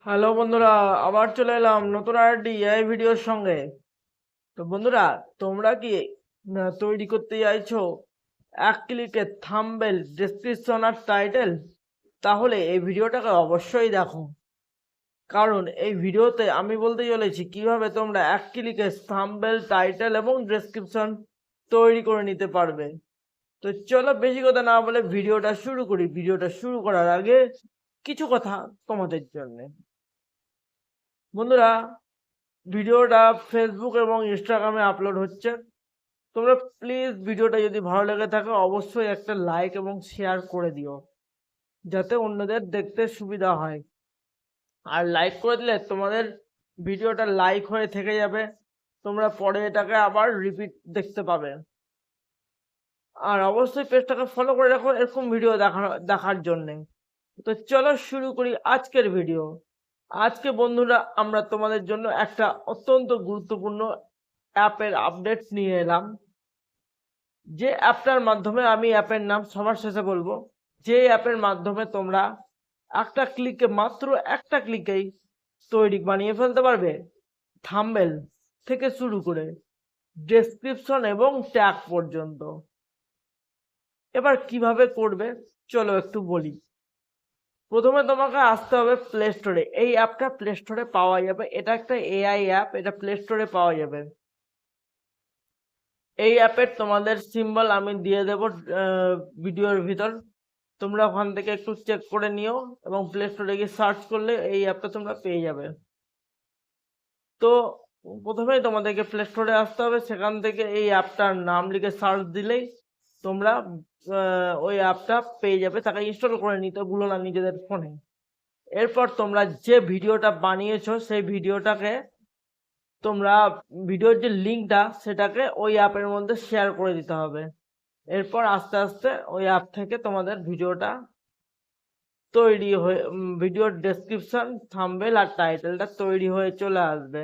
Hello বন্ধুরা, আবার চলে এলাম নতুন আরেকটি এআই ভিডিওর সঙ্গে। তো বন্ধুরা, তোমরা কি তৈরি করতে চাইছো এক ক্লিকে থাম্বনেল, ডেসক্রিপশন আর টাইটেল? তাহলে এই ভিডিওটাকে অবশ্যই দেখো, কারণ এই ভিডিওতে আমি বলতে চলেছি কিভাবে তোমরা এক ক্লিকে থাম্বনেল, টাইটেল এবং ডেসক্রিপশন তৈরি করে নিতে পারবে। তো চলো বেশি কথা না বলে ভিডিওটা শুরু করি। ভিডিওটা শুরু করার আগে কিছু কথা তোমাদের জন্য। বন্ধুরা, ভিডিওটা ফেসবুক এবং ইনস্টাগ্রামে আপলোড হচ্ছে। তোমরা প্লিজ ভিডিওটা যদি ভালো লেগে থাকে অবশ্যই একটা লাইক এবং শেয়ার করে দিও, যাতে অন্যদের দেখতে সুবিধা হয়। আর লাইক করে দিলে তোমাদের ভিডিওটা লাইক হয়ে থেকে যাবে, তোমরা পরে এটাকে আবার রিপিট দেখতে পাবে। আর অবশ্যই পেজটাকে ফলো করে রাখো এরকম ভিডিও দেখার জন্যে। তো চলো শুরু করি আজকের ভিডিও। আজকে বন্ধুরা আমরা তোমাদের জন্য একটা অত্যন্ত গুরুত্বপূর্ণ অ্যাপের আপডেট নিয়ে এলাম। যে অ্যাপটার মাধ্যমে, আমি অ্যাপের নাম সবার শেষে বলবো, যে অ্যাপের মাধ্যমে তোমরা মাত্র একটা ক্লিকেই বানিয়ে ফেলতে পারবে থাম্বনেল থেকে শুরু করে ডেসক্রিপশন এবং ট্যাগ পর্যন্ত। এবার কিভাবে করবে চলো একটু বলি। প্রথমে তোমাকে আসতে হবে প্লে স্টোরে। এই অ্যাপটা প্লে স্টোরে পাওয়া যাবে, এটা একটা এআই অ্যাপ, এটা প্লে স্টোরে পাওয়া যাবে। এই অ্যাপের তোমাদের সিম্বল আমি দিয়ে দেব ভিডিওর ভিতর, তোমরা ওখান থেকে একটু চেক করে নিও এবং প্লে স্টোরে গিয়ে সার্চ করলে এই অ্যাপটা তোমরা পেয়ে যাবে। তো প্রথমেই তোমাদেরকে প্লে স্টোরে আসতে হবে, সেখান থেকে এই অ্যাপটার নাম লিখে সার্চ দিলেই তোমরা ওই অ্যাপটা পেয়ে যাবে। তাকে ইনস্টল করে নিতে ভুলো না নিজেদের ফোনে। এরপর তোমরা যে ভিডিওটা বানিয়েছো সেই ভিডিওটাকে তোমরা, ভিডিওর যে লিঙ্কটা সেটাকে ওই অ্যাপের মধ্যে শেয়ার করে দিতে হবে। এরপর আস্তে আস্তে ওই অ্যাপ থেকে তোমাদের ভিডিওটা তৈরি হয়ে, ভিডিওর ডেসক্রিপশন, থাম্বনেল আর টাইটেলটা তৈরি হয়ে চলে আসবে।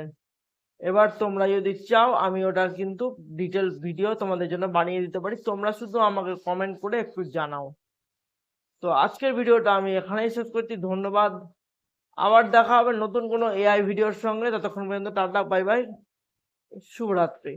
এবার তোমরা যদি চাও আমি ওটার কিন্তু ডিটেল ভিডিও তোমাদের জন্য বানিয়ে দিতে পারি, তোমরা শুধু আমাকে কমেন্ট করে একটু জানাও। তো আজকের ভিডিওটা আমি এখানেই শেষ করছি, ধন্যবাদ। আবার দেখা হবে নতুন কোনো এআই ভিডিওর সঙ্গে, ততক্ষণ পর্যন্ত টাটা, বাই বাই, শুভরাত্রি।